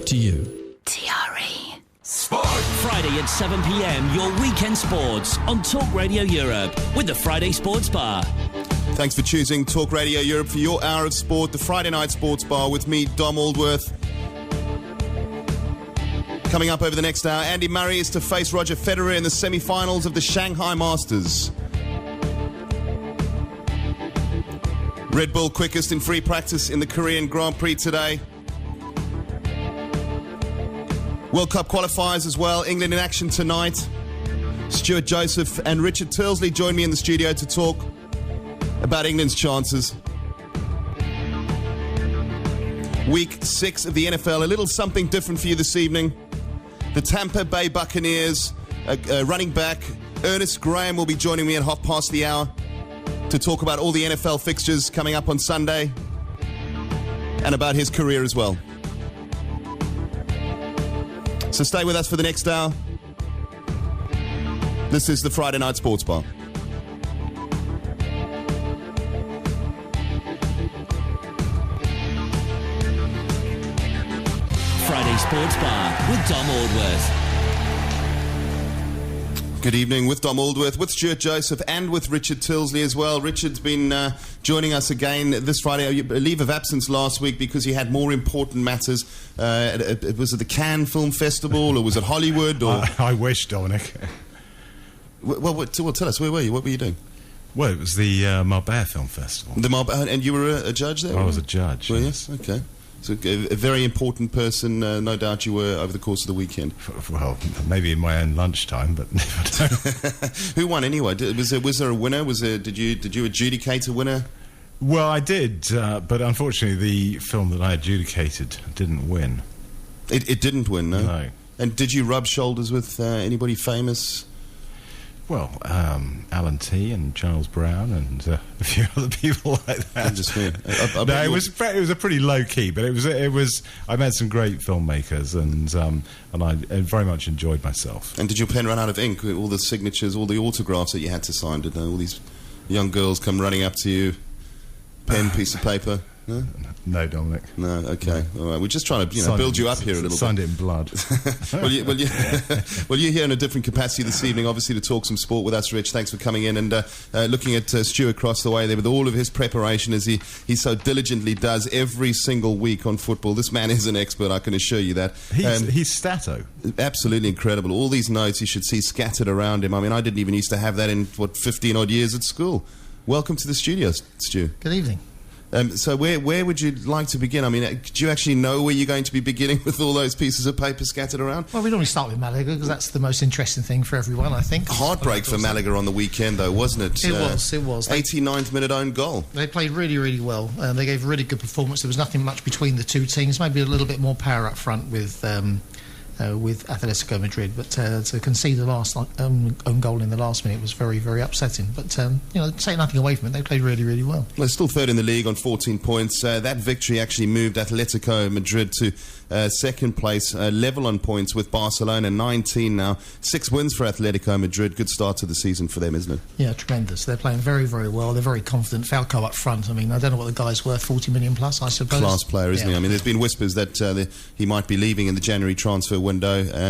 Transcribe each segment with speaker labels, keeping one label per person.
Speaker 1: To you.
Speaker 2: TRE.
Speaker 3: Sport. Friday at 7 p.m, your weekend sports on Talk Radio Europe with the Friday Sports Bar.
Speaker 4: Thanks for choosing Talk Radio Europe for your hour of sport, the Friday Night Sports Bar with me, Dom Aldworth. Coming up over the next hour, Andy Murray is to face Roger Federer in the semi-finals of the Shanghai Masters. Red Bull quickest in free practice in the Korean Grand Prix today. World Cup qualifiers as well. England in action tonight. Stuart Joseph and Richard Tilsley join me in the studio to talk about England's chances. Week 6 of the NFL. A little something different for you this evening. The Tampa Bay Buccaneers running back Earnest Graham will be joining me at 1:30 to talk about all the NFL fixtures coming up on Sunday and about his career as well. So stay with us for the next hour. This is the Friday Night Sports Bar.
Speaker 3: Friday Sports Bar with Dom Aldworth.
Speaker 4: Good evening with Dom Aldworth, with Stuart Joseph and with Richard Tilsley as well. Richard's been joining us again this Friday. A leave of absence last week because he had more important matters. Was it the Cannes Film Festival or was it Hollywood? Or
Speaker 5: I wish, Dominic.
Speaker 4: Well, tell us, where were you? What were you doing?
Speaker 5: Well, it was the Marbella Film Festival.
Speaker 4: And you were a judge there?
Speaker 5: I was a judge.
Speaker 4: Well, yes, okay. So a very important person, no doubt you were over the course of the weekend.
Speaker 5: Well, maybe in my own lunchtime, but
Speaker 4: Who won anyway? Was there a winner? Did you adjudicate a winner?
Speaker 5: Well, I did, but unfortunately, the film that I adjudicated didn't win.
Speaker 4: It didn't win, no.
Speaker 5: No.
Speaker 4: And did you rub shoulders with anybody famous?
Speaker 5: Well, Alan T and Charles Brown and a few other people like that.
Speaker 4: No,
Speaker 5: it was a pretty low key, but it was. I met some great filmmakers, and I very much enjoyed myself.
Speaker 4: And did your pen run out of ink? All the signatures, all the autographs that you had to sign? Did all these young girls come running up to you, pen, piece of paper? No?
Speaker 5: No, Dominic.
Speaker 4: No, okay. All right. We're just trying to build you up here a little bit.
Speaker 5: Signed it in blood.
Speaker 4: Well, you're here in a different capacity this evening, obviously, to talk some sport with us, Rich. Thanks for coming in and looking at Stuart across the way there with all of his preparation as he so diligently does every single week on football. This man is an expert, I can assure you that.
Speaker 5: He's stato.
Speaker 4: Absolutely incredible. All these notes you should see scattered around him. I mean, I didn't even used to have that in, 15-odd years at school. Welcome to the studio, Stu.
Speaker 6: Good evening.
Speaker 4: So where would you like to begin? I mean, do you actually know where you're going to be beginning with all those pieces of paper scattered around?
Speaker 6: Well, we normally start with Malaga because that's the most interesting thing for everyone, I think.
Speaker 4: Heartbreak for Malaga on the weekend, though, wasn't it?
Speaker 6: It was.
Speaker 4: 89th minute own goal.
Speaker 6: They played really, really well. They gave a really good performance. There was nothing much between the two teams. Maybe a little bit more power up front with Atletico Madrid, but to concede the last own goal in the last minute was very, very upsetting. But take nothing away from it, they played really, really well.
Speaker 4: They're still third in the league on 14 points. That victory actually moved Atletico Madrid to second place, level on points with Barcelona, 19 now. 6 wins for Atletico Madrid. Good start to the season for them, isn't it?
Speaker 6: Yeah, tremendous. They're playing very, very well. They're very confident. Falco up front. I mean, I don't know what the guy's worth, 40 million plus, I suppose.
Speaker 4: Class player, isn't he? I mean, there's been whispers that he might be leaving in the January transfer window.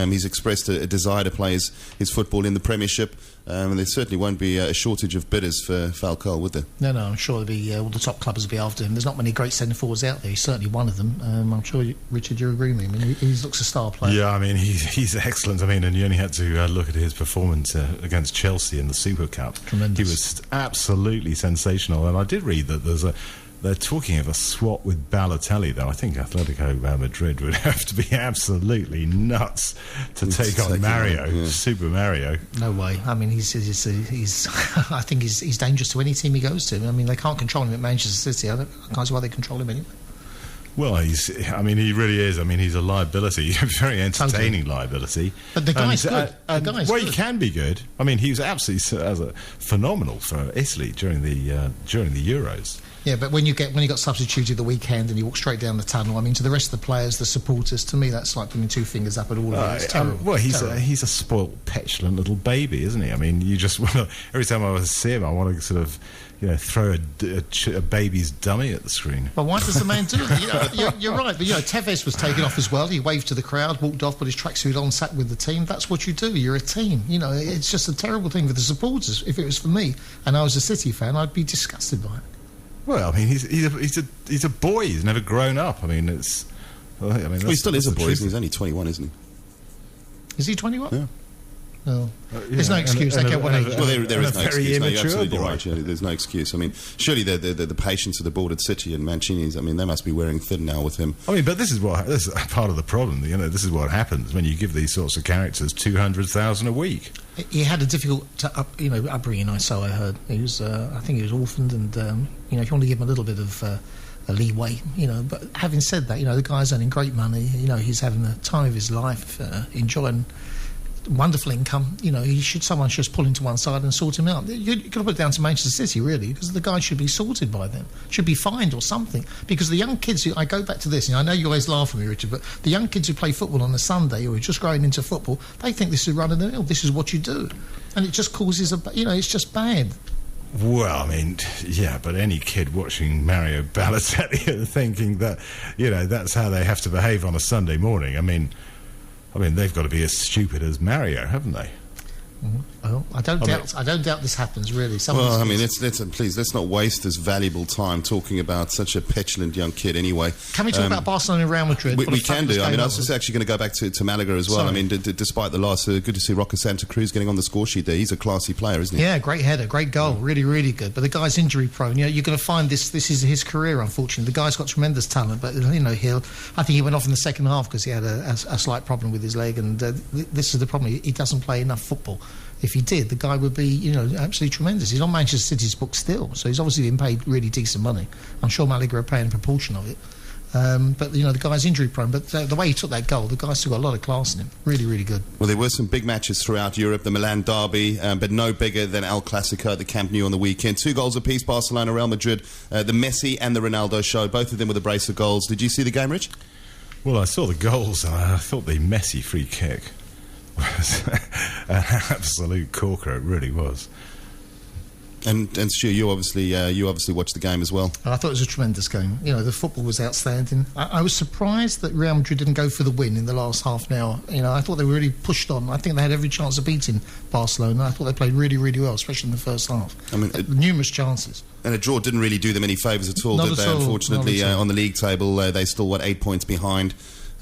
Speaker 4: He's expressed a desire to play his football in the Premiership. And there certainly won't be a shortage of bidders for Falcao, would there?
Speaker 6: No, I'm sure there'll be all the top clubs will be after him. There's not many great centre-forwards out there. He's certainly one of them. I'm sure, Richard, you agree with me. I mean, he looks a star player.
Speaker 5: Yeah, I mean, he's excellent. I mean, and you only had to look at his performance against Chelsea in the Super Cup.
Speaker 6: Tremendous.
Speaker 5: He was absolutely sensational. And I did read that they're talking of a swap with Balotelli, though. I think Atletico Madrid would have to be absolutely nuts to take on Mario, Super Mario.
Speaker 6: No way. I mean, he's I think he's dangerous to any team he goes to. I mean, they can't control him at Manchester City. I can't see why they control him anyway.
Speaker 5: Well, he really is. I mean, he's a liability, a very entertaining liability.
Speaker 6: But the guy's good.
Speaker 5: He can be good. I mean, he was absolutely phenomenal for Italy during the Euros.
Speaker 6: Yeah, but when you got substituted the weekend and you walk straight down the tunnel, I mean, to the rest of the players, the supporters, to me, that's like putting two fingers up at all of them. It's terrible.
Speaker 5: Well, he's a spoilt, petulant little baby, isn't he? I mean, you just every time I see him, I want to sort of, throw a baby's dummy at the screen.
Speaker 6: But why does the man do it? You're right, but Tevez was taken off as well. He waved to the crowd, walked off, put his tracksuit on, sat with the team. That's what you do. You're a team. It's just a terrible thing for the supporters. If it was for me and I was a City fan, I'd be disgusted by it.
Speaker 5: Well, I mean, he's a boy. He's never grown up. I mean,
Speaker 4: he still is a boy. He's only 21, isn't he?
Speaker 6: Is he 21?
Speaker 4: Yeah.
Speaker 6: No. There's no excuse. They get one age.
Speaker 4: Well, there is no excuse. No, you're absolutely
Speaker 5: boy.
Speaker 4: right. There's no excuse. I mean, surely the patience of the board at City and Mancini's, I mean, they must be wearing thin now with him.
Speaker 5: I mean, but this is part of the problem. This is what happens when you give these sorts of characters 200,000 a week.
Speaker 6: He had a difficult upbringing. So I heard. He was, I think, he was orphaned, and if you want to give him a little bit of a leeway, But having said that, the guy's earning great money. He's having the time of his life, enjoying wonderful income. Someone should just pull him to one side and sort him out. You've got to put it down to Manchester City, really, because the guy should be sorted by them, should be fined or something. Because the young kids I go back to this, and I know you always laugh at me, Richard, but the young kids who play football on a Sunday or are just growing into football, they think this is run of the mill. This is what you do, and it just causes it's just bad.
Speaker 5: Well, I mean, yeah, but any kid watching Mario Balotelli and thinking that, that's how they have to behave on a Sunday morning. I mean, they've got to be as stupid as Mario, haven't they?
Speaker 6: Well, I don't doubt this happens, really.
Speaker 4: Let's not waste this valuable time talking about such a petulant young kid anyway.
Speaker 6: Can we talk about Barcelona and Real Madrid?
Speaker 4: We can do. I was just actually going to go back to Malaga as well. Sorry. I mean, despite the loss, good to see Roca Santa Cruz getting on the score sheet there. He's a classy player, isn't he?
Speaker 6: Yeah, great header, great goal, really, really good. But the guy's injury prone. You're going to find this is his career, unfortunately. The guy's got tremendous talent, but, I think he went off in the second half because he had a slight problem with his leg, and this is the problem. He doesn't play enough football. If he did, the guy would be, absolutely tremendous. He's on Manchester City's book still, so he's obviously been paid really decent money. I'm sure Malaga are paying a proportion of it. But, the guy's injury prone. But the way he took that goal, the guy's still got a lot of class in him. Really, really good.
Speaker 4: Well, there were some big matches throughout Europe. The Milan derby, but no bigger than El Clasico at the Camp Nou on the weekend. 2 goals apiece, Barcelona, Real Madrid. The Messi and the Ronaldo show, both of them with a brace of goals. Did you see the game, Rich?
Speaker 5: Well, I saw the goals, and I thought the Messi free kick was an absolute corker. It really was.
Speaker 4: And Stu, you obviously watched the game as well.
Speaker 6: I thought it was a tremendous game. The football was outstanding. I was surprised that Real Madrid didn't go for the win in the last half an hour. I thought they were really pushed on. I think they had every chance of beating Barcelona. I thought they played really, really well, especially in the first half. I mean, numerous chances.
Speaker 4: And a draw didn't really do them any favours at all, did they? Unfortunately, on the league table, they still 8 points behind.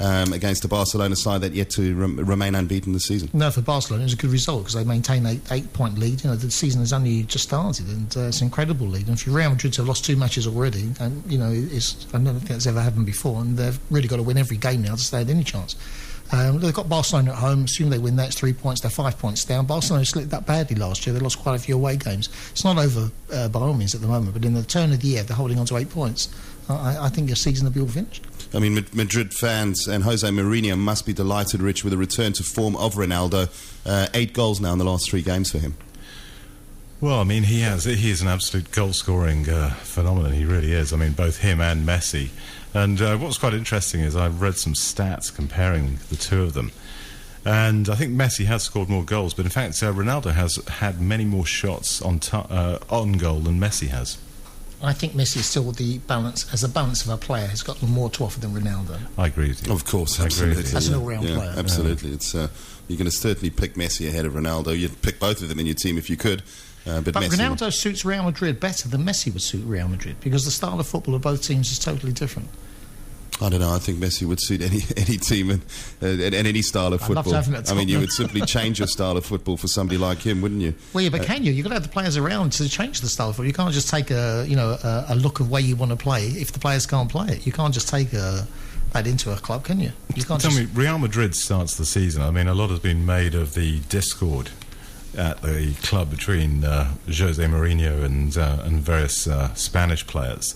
Speaker 4: Against a Barcelona side that yet to remain unbeaten this season.
Speaker 6: No, for Barcelona it was a good result because they maintain 8-point lead. The season has only just started, and it's an incredible lead. And for Real Madrid to have lost 2 matches already, and I don't think that's ever happened before. And they've really got to win every game now to stay at any chance. They've got Barcelona at home. Assume they win that, it's 3 points. They're 5 points down. Barcelona slipped that badly last year. They lost quite a few away games. It's not over by all means at the moment, but in the turn of the year, they're holding on to 8 points. I think your season will be all finished.
Speaker 4: I mean, Madrid fans and Jose Mourinho must be delighted, Rich, with the return to form of Ronaldo. 8 goals now in the last 3 games for him.
Speaker 5: Well, I mean, he is an absolute goal-scoring phenomenon. He really is. I mean, both him and Messi. And what's quite interesting is I've read some stats comparing the two of them. And I think Messi has scored more goals, but in fact, Ronaldo has had many more shots on goal than Messi has.
Speaker 6: I think Messi is still the balance of a player. He's got more to offer than Ronaldo.
Speaker 5: I agree with you.
Speaker 4: Of course, absolutely.
Speaker 6: As an all-round player.
Speaker 4: Absolutely. It's you're going to certainly pick Messi ahead of Ronaldo. You'd pick both of them in your team if you could. But
Speaker 6: Ronaldo suits Real Madrid better than Messi would suit Real Madrid because the style of football of both teams is totally different.
Speaker 4: I don't know. I think Messi would suit any team and any style of football. I mean, you would simply change your style of football for somebody like him, wouldn't you?
Speaker 6: Well, yeah, but can you? You've got to have the players around to change the style of football. You can't just take a look of way you want to play if the players can't play it. You can't just take that into a club, can you? You can't.
Speaker 5: Tell me, Real Madrid starts the season. I mean, a lot has been made of the discord at the club between Jose Mourinho and various Spanish players.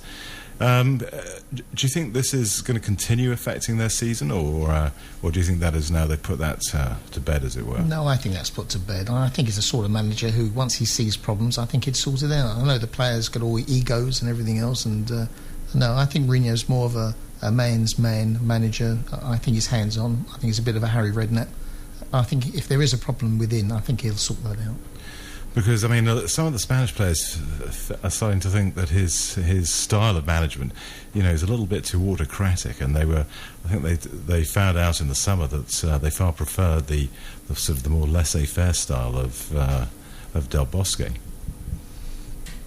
Speaker 5: Do you think this is going to continue affecting their season, or do you think that is now they put that to bed, as it were?
Speaker 6: No, I think that's put to bed. I think he's the sort of manager who, once he sees problems, I think he'd sort it out. I know the players got all egos and everything else, and no, I think Mourinho's more of a man's man manager. I think he's hands-on. I think he's a bit of a Harry Redknapp. I think if there is a problem within, I think he'll sort that out.
Speaker 5: Because, I mean, some of the Spanish players are starting to think that his style of management, is a little bit too autocratic, and I think they found out in the summer that they far preferred the sort of the more laissez-faire style of Del Bosque.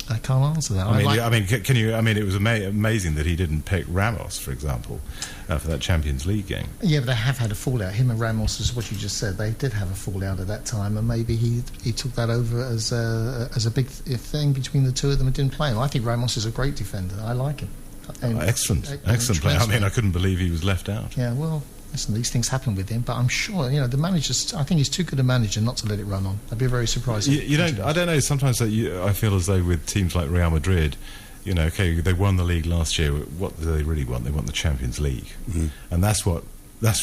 Speaker 6: I can't answer that.
Speaker 5: Can you? I mean, it was amazing that he didn't pick Ramos, for example, for that Champions League game.
Speaker 6: Yeah, but they have had a fallout. Him and Ramos, is what you just said. They did have a fallout at that time, and maybe he took that over as a big thing between the two of them and didn't play him. I think Ramos is a great defender. I like him.
Speaker 5: Excellent player. I mean, I couldn't believe he was left out.
Speaker 6: Yeah, well, listen, these things happen with him, but I'm sure the manager's. I think he's too good a manager not to let it run on. I'd be very surprised.
Speaker 5: I don't know. Sometimes I feel as though with teams like Real Madrid, okay, they won the league last year. What do they really want? They want the Champions League, and that's what Jose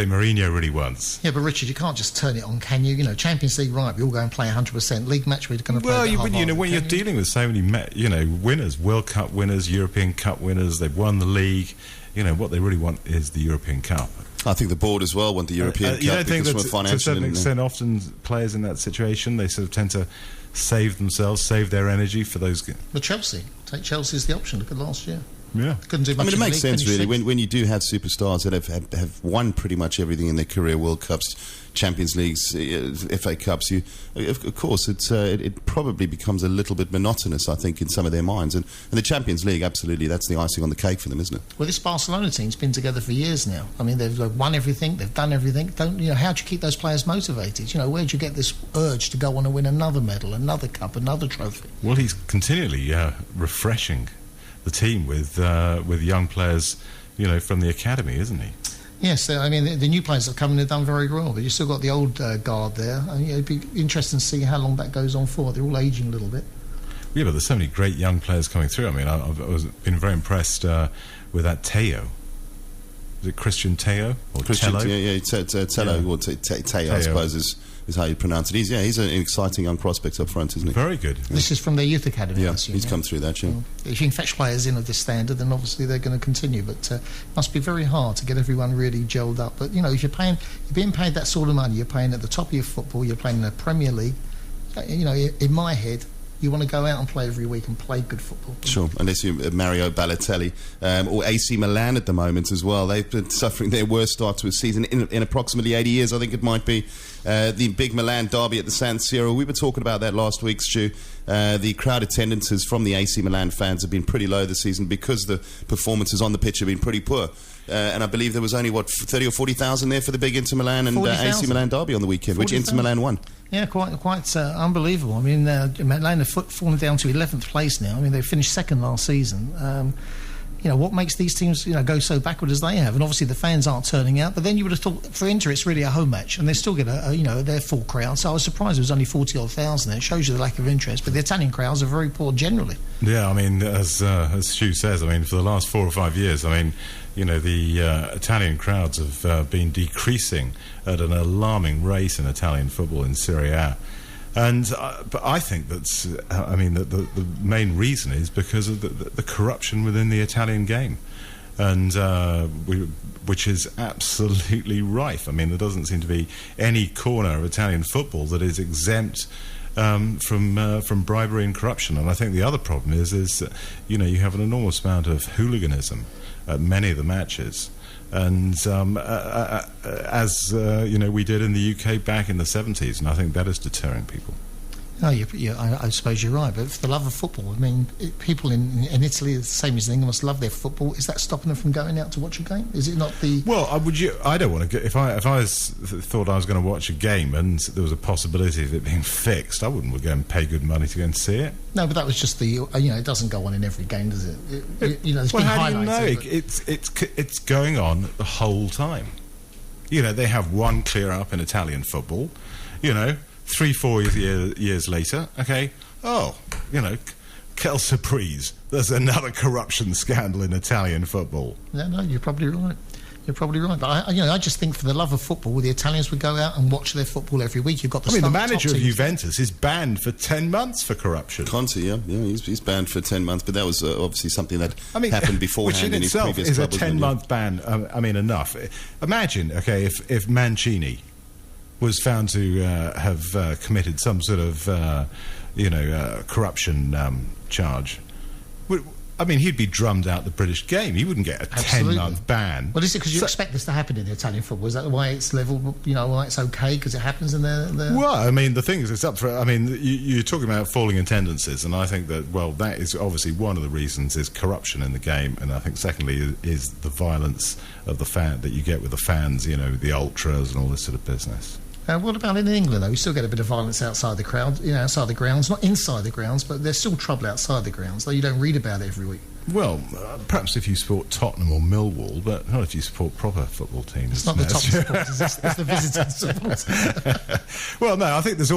Speaker 5: Mourinho really wants.
Speaker 6: Yeah, but Richard, you can't just turn it on, can you? Champions League, right? We all go and play 100%. League match, we're going to play.
Speaker 5: Well, when you're dealing with so many, winners, World Cup winners, European Cup winners, they've won the league. What they really want is the European Cup.
Speaker 4: I think the board as well want the European Cup.
Speaker 5: You don't think that,
Speaker 4: from a financial,
Speaker 5: to a certain extent, often players in that situation, they sort of tend to save themselves, save their energy for those.
Speaker 6: But Chelsea as the option. Look at last year.
Speaker 5: Yeah,
Speaker 6: couldn't do much.
Speaker 4: I mean, it makes sense really when you do have superstars that have won pretty much everything in their career: World Cups, Champions Leagues, FA Cups. Of course, it probably becomes a little bit monotonous, I think, in some of their minds. And the Champions League, absolutely, that's the icing on the cake for them, isn't it?
Speaker 6: Well, this Barcelona team's been together for years now. I mean, they've won everything, they've done everything. How do you keep those players motivated? Where do you get this urge to go on and win another medal, another cup, another trophy?
Speaker 5: Well, he's continually refreshing the team with young players, from the academy, isn't he?
Speaker 6: Yes, the new players that have come in have done very well, but you've still got the old guard there. It'd be interesting to see how long that goes on for. They're all aging a little bit.
Speaker 5: Yeah, but there's so many great young players coming through. I mean, I've been very impressed with that Teo. Is it Christian Teo or Tello?
Speaker 4: Yeah, Tello or Teo, I suppose is how you pronounce it. He's an exciting young prospect up front, isn't he?
Speaker 5: Very good. Yeah.
Speaker 6: This is from their youth academy.
Speaker 4: Yeah, he's come through that. Yeah.
Speaker 6: Well, if you can fetch players in of this standard, then obviously they're going to continue. But it must be very hard to get everyone really gelled up. But if you're being paid that sort of money, you're playing at the top of your football, you're playing in the Premier League. In my head, you want to go out and play every week and play good football.
Speaker 4: Sure, unless you're Mario Balotelli or AC Milan at the moment as well. They've been suffering their worst start to a season in approximately 80 years. I think it might be the big Milan derby at the San Siro. We were talking about that last week, Stu. The crowd attendances from the AC Milan fans have been pretty low this season because the performances on the pitch have been pretty poor. And I believe there was only, 30 or 40,000 there for the big Inter Milan and AC Milan derby on the weekend, 40, which Inter Milan won.
Speaker 6: Yeah, quite unbelievable. I mean, Milan have fallen down to 11th place now. I mean, they finished second last season. What makes these teams, go so backward as they have? And obviously the fans aren't turning out. But then you would have thought, for Inter, it's really a home match, and they still get their full crowd. So I was surprised there was only 40,000 there. It shows you the lack of interest. But the Italian crowds are very poor generally.
Speaker 5: Yeah, I mean, as Stu says, I mean, for the last 4 or 5 years, I mean, the Italian crowds have been decreasing at an alarming rate in Italian football in Serie A. And but I think that the main reason is because of the corruption within the Italian game, and which is absolutely rife. I mean, there doesn't seem to be any corner of Italian football that is exempt from bribery and corruption. And I think the other problem is that you have an enormous amount of hooliganism at many of the matches. And as we did in the UK back in the 70s, and I think that is deterring people.
Speaker 6: No, I suppose you're right, but for the love of football, I mean, people in Italy, the same as in England, must love their football. Is that stopping them from going out to watch a game? Is it not the...
Speaker 5: Well, I don't want to go... If I thought I was going to watch a game and there was a possibility of it being fixed, I wouldn't go and pay good money to go and see it.
Speaker 6: No, but that was just the... it doesn't go on in every game, does it? There's been
Speaker 5: how do you know?
Speaker 6: It's
Speaker 5: going on the whole time. They have one clear up in Italian football, 3-4 years later, okay, quelle surprise, there's another corruption scandal in Italian football.
Speaker 6: Yeah, no, you're probably right. You're probably right, but I just think for the love of football, the Italians would go out and watch their football every week. You've got the
Speaker 5: manager of Juventus is banned for 10 months for corruption.
Speaker 4: Conte, yeah, he's banned for 10 months, but that was obviously something that happened beforehand in his previous club.
Speaker 5: Which in itself is a 10-month ban. Enough. Imagine, okay, if Mancini was found to have committed some sort of, corruption charge. He'd be drummed out the British game. He wouldn't get a 10-month ban.
Speaker 6: Well, is it because you expect this to happen in Italian football? Is that why it's level? Why it's okay because it happens in the?
Speaker 5: Well, the thing is, it's up for. You're talking about falling attendances, and I think that that is obviously one of the reasons is corruption in the game, and I think secondly is the violence of the fan that you get with the fans, the ultras and all this sort of business.
Speaker 6: What about in England, though? We still get a bit of violence outside the crowd, outside the grounds, not inside the grounds, but there's still trouble outside the grounds, though you don't read about it every week.
Speaker 5: Well, perhaps if you support Tottenham or Millwall, but not if you support proper football teams.
Speaker 6: It's not the Tottenham supporters, it's the visiting supporters.
Speaker 5: Well, no, I think there's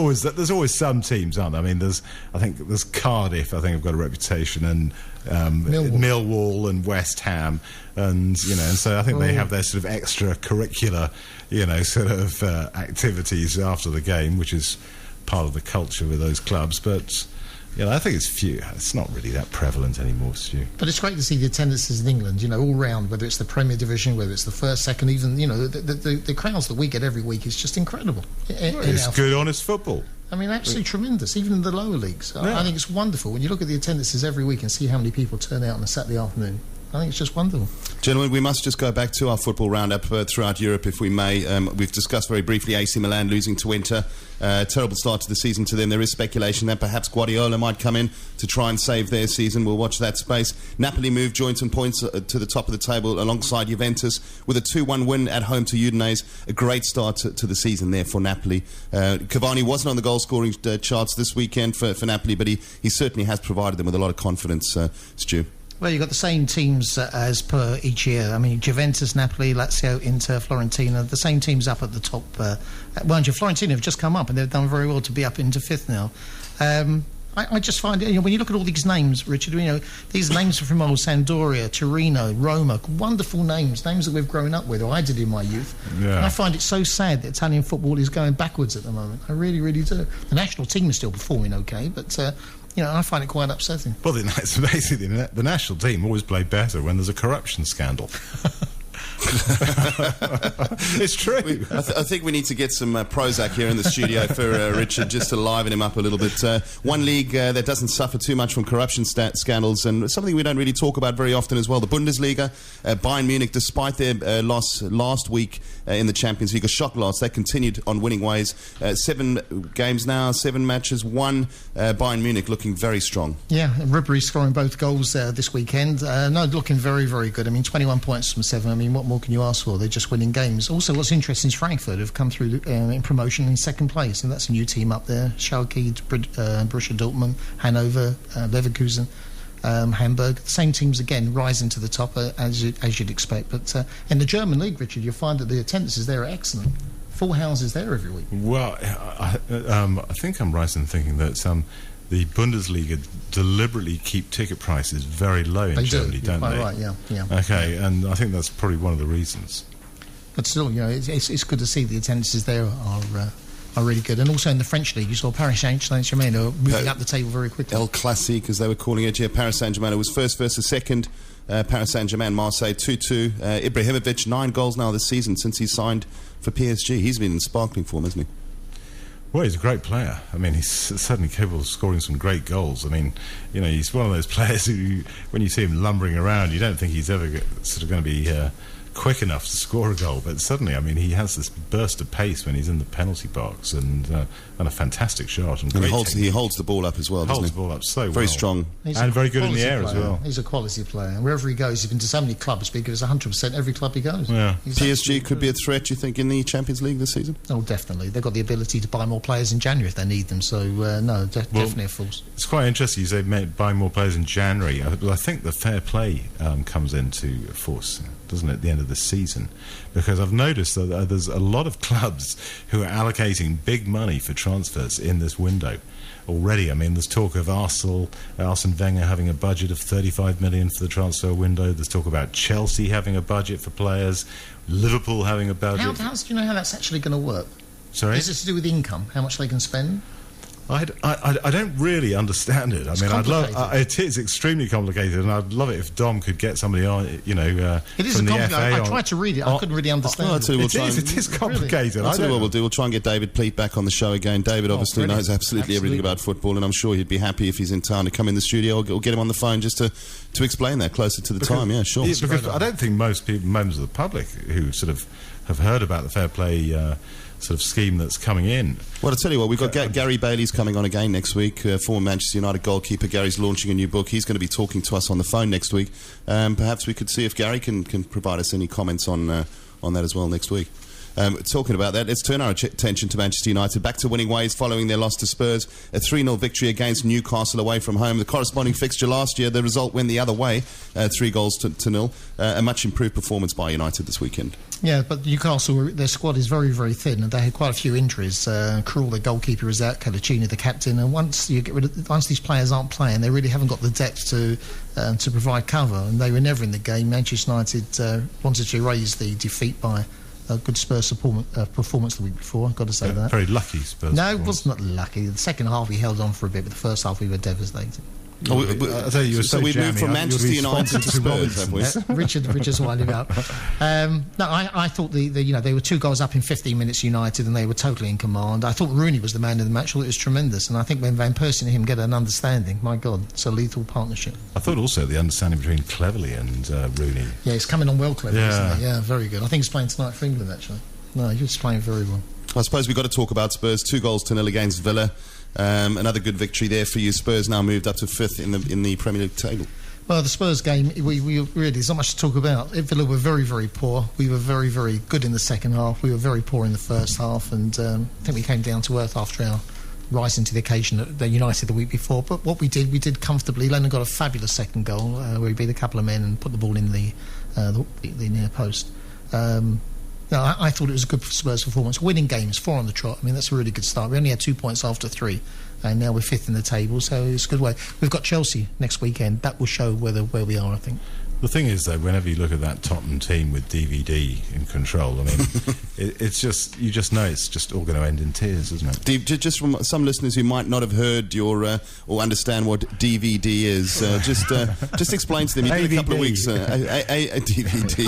Speaker 5: always some teams, aren't there? I think there's Cardiff. I think have got a reputation, and Millwall and West Ham, and so I think they have their sort of extracurricular, activities after the game, which is part of the culture with those clubs, but. I think it's few. It's not really that prevalent anymore, Stu.
Speaker 6: But it's great to see the attendances in England, all round, whether it's the Premier Division, whether it's the first, second, even, the crowds that we get every week is just incredible.
Speaker 5: It's good, honest football.
Speaker 6: Absolutely tremendous, even in the lower leagues. Yeah. I think it's wonderful. When you look at the attendances every week and see how many people turn out on a Saturday afternoon, I think it's just wonderful.
Speaker 4: Gentlemen, we must just go back to our football roundup throughout Europe, if we may. We've discussed very briefly AC Milan losing to Inter. Terrible start to the season to them. There is speculation that perhaps Guardiola might come in to try and save their season. We'll watch that space. Napoli moved joints and points to the top of the table alongside Juventus with a 2-1 win at home to Udinese. A great start to the season there for Napoli. Cavani wasn't on the goal-scoring charts this weekend for Napoli, but he certainly has provided them with a lot of confidence, Stu.
Speaker 6: Well, you've got the same teams as per each year. Juventus, Napoli, Lazio, Inter, Fiorentina, the same teams up at the top. Fiorentina have just come up and they've done very well to be up into fifth now. I just find, when you look at all these names, Richard, these names are from old Sampdoria, Torino, Roma, wonderful names that we've grown up with, or I did in my youth. Yeah. And I find it so sad that Italian football is going backwards at the moment. I really, really do. The national team is still performing okay, but... I find it quite upsetting.
Speaker 5: Well, it's basically the national team always play better when there's a corruption scandal. It's true.
Speaker 4: I think we need to get some Prozac here in the studio for Richard, just to liven him up a little bit. One league that doesn't suffer too much from corruption scandals, and something we don't really talk about very often as well, the Bundesliga. Bayern Munich, despite their loss last week in the Champions League, a shock loss, they continued on winning ways. 7 games now, 7 matches, won. Bayern Munich looking very strong.
Speaker 6: Yeah, Ribery scoring both goals this weekend. Looking very, very good. 21 points from 7. What more can you ask for? They're just winning games. Also, what's interesting is Frankfurt have come through in promotion in second place, and that's a new team up there. Schalke, Borussia Dortmund, Hanover, Leverkusen, Hamburg. The same teams again rising to the top as you'd expect. But in the German league, Richard, you'll find that the attendances there are excellent. Full houses there every week.
Speaker 5: Well, I think I'm right in thinking that the Bundesliga deliberately keep ticket prices very low in Germany, don't they?
Speaker 6: Right, yeah.
Speaker 5: Okay, and I think that's probably one of the reasons.
Speaker 6: But still, it's good to see the attendances there are really good. And also in the French league, you saw Paris Saint-Germain are moving up the table very quickly.
Speaker 4: El Classique, as they were calling it, Paris Saint-Germain. It was first versus second. Paris Saint-Germain, Marseille 2-2. Ibrahimovic, 9 goals now this season since he signed for PSG. He's been in sparkling form, hasn't he?
Speaker 5: Well, he's a great player. He's certainly capable of scoring some great goals. He's one of those players who, when you see him lumbering around, you don't think he's ever going to be quick enough to score a goal. But suddenly, he has this burst of pace when he's in the penalty box and a fantastic shot. And
Speaker 4: he holds the ball up as well, doesn't he?
Speaker 5: Holds the ball up so well.
Speaker 4: Very strong.
Speaker 5: And very good in the air as well.
Speaker 6: He's a quality player. And wherever he goes, he's been to so many clubs, but he gives 100% every club he goes.
Speaker 5: Yeah.
Speaker 4: PSG could be a threat, you think, in the Champions League this season?
Speaker 6: Oh, definitely. They've got the ability to buy more players in January if they need them. So, definitely a force.
Speaker 5: It's quite interesting you say buy more players in January. I think the fair play comes into force doesn't it, at the end of the season? Because I've noticed that there's a lot of clubs who are allocating big money for transfers in this window already. I mean, there's talk of Arsene Wenger having a budget of 35 million for the transfer window. There's talk about Chelsea having a budget for players, Liverpool having a budget.
Speaker 6: How do you know how that's actually going to work?
Speaker 5: Sorry?
Speaker 6: Is it to do with income, how much they can spend?
Speaker 5: I don't really understand it. I mean, I'd love it is extremely complicated, and I'd love it if Dom could get somebody on, it is
Speaker 6: from the
Speaker 5: FA.
Speaker 6: I tried to read it. I couldn't really understand it.
Speaker 5: It is complicated.
Speaker 4: I'll tell you what we'll do. We'll try and get David Pleat back on the show again. David obviously knows absolutely everything about football, and I'm sure he'd be happy if he's in town to come in the studio or get him on the phone just to explain that closer to the time. Yeah, sure.
Speaker 5: Because I don't think most members of the public who sort of have heard about the fair play sort of scheme that's coming in.
Speaker 4: Well, I'll tell you what, we've got Gary Bailey's coming on again next week, former Manchester United goalkeeper. Gary's launching a new book. He's going to be talking to us on the phone next week. Perhaps we could see if Gary can provide us any comments on that as well next week. Talking about that, let's turn our attention to Manchester United. Back to winning ways following their loss to Spurs. A 3-0 victory against Newcastle away from home. The corresponding fixture last year, the result went the other way, 3-0. A much improved performance by United this weekend.
Speaker 6: Yeah, but Newcastle, their squad is very, very thin, and they had quite a few injuries. Krul, the goalkeeper, is out. Calaccini, the captain. And once these players aren't playing, they really haven't got the depth to provide cover. And they were never in the game. Manchester United wanted to erase the defeat by a good Spurs performance the week before, I've got to say that.
Speaker 5: Very lucky Spurs.
Speaker 6: No, it was not lucky. The second half we held on for a bit, but the first half we were devastated.
Speaker 5: I tell you,
Speaker 4: so we've moved from Manchester United to Spurs, have we?
Speaker 6: Richard's winding up. No, I thought they were 2 goals up in 15 minutes United, and they were totally in command. I thought Rooney was the man of the match. It was tremendous, and I think when Van Persie and him get an understanding, my God, it's a lethal partnership.
Speaker 5: I thought also the understanding between Cleverley and Rooney.
Speaker 6: Yeah, he's coming on well, Cleverley, isn't he? Yeah, very good. I think he's playing tonight for England, actually. No, he's playing very well.
Speaker 4: I suppose we've got to talk about Spurs. 2-0 against Villa. Another good victory there for you. Spurs now moved up to 5th in the Premier League table.
Speaker 6: Well, the Spurs game, we really, there's not much to talk about. Villa were very, very poor. We were very, very good in the second half. We were very poor in the first half, and I think we came down to earth after our rising to the occasion at the United the week before. But what we did comfortably. Lennon got a fabulous second goal where he beat a couple of men and put the ball in the near post. No, I thought it was a good Spurs performance. Winning games, 4 on the trot. I mean, that's a really good start. We only had 2 points after 3, and now we're 5th in the table, so it's a good way. We've got Chelsea next weekend. That will show where we are, I think.
Speaker 5: The thing is, though, whenever you look at that Tottenham team with DVD in control, I mean, it's just, you just know it's just all going to end in tears, isn't it?
Speaker 4: Just from some listeners who might not have heard or understand what DVD is, just explain to them. You did a couple of weeks. DVD.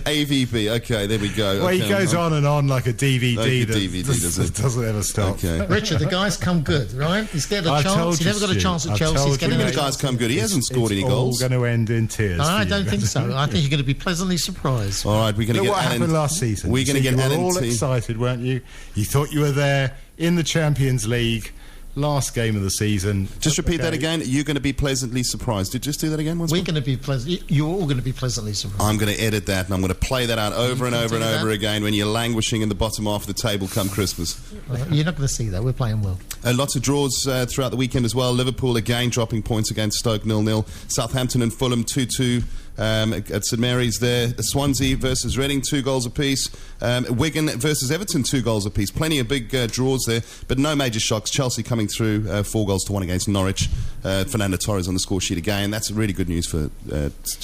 Speaker 4: AVP. Okay, there we go.
Speaker 5: Well,
Speaker 4: okay,
Speaker 5: he goes on and on like a DVD.
Speaker 4: Like a DVD
Speaker 5: doesn't ever stop.
Speaker 4: Okay.
Speaker 6: Richard, the guy's come good, right? He's getting a chance. He never got a chance at Chelsea. He's getting
Speaker 4: the guy's come good. He hasn't scored any goals.
Speaker 5: All going to end in tears.
Speaker 6: I don't think so. I think you're going to be pleasantly surprised.
Speaker 4: All right, we're going to get.
Speaker 5: What happened last season?
Speaker 4: We're going to get.
Speaker 5: You were all excited, weren't you? You thought you were there in the Champions League. Last game of the season.
Speaker 4: Just repeat that again. You're going to be pleasantly surprised. Did you just do that again once more?
Speaker 6: We're going to be pleasant. You're all going to be pleasantly surprised.
Speaker 4: I'm going to edit that, and I'm going to play that out over and over and over again when you're languishing in the bottom half of the table come Christmas.
Speaker 6: You're not going to see that. We're playing well.
Speaker 4: Lots of draws throughout the weekend as well. Liverpool again dropping points against Stoke 0-0. Southampton and Fulham 2-2. At St Mary's there. Swansea versus Reading, 2 goals apiece. Wigan versus Everton, 2 goals apiece. Plenty of big draws there, but no major shocks. Chelsea coming through 4-1 against Norwich. Fernando Torres on the score sheet again. That's really good news for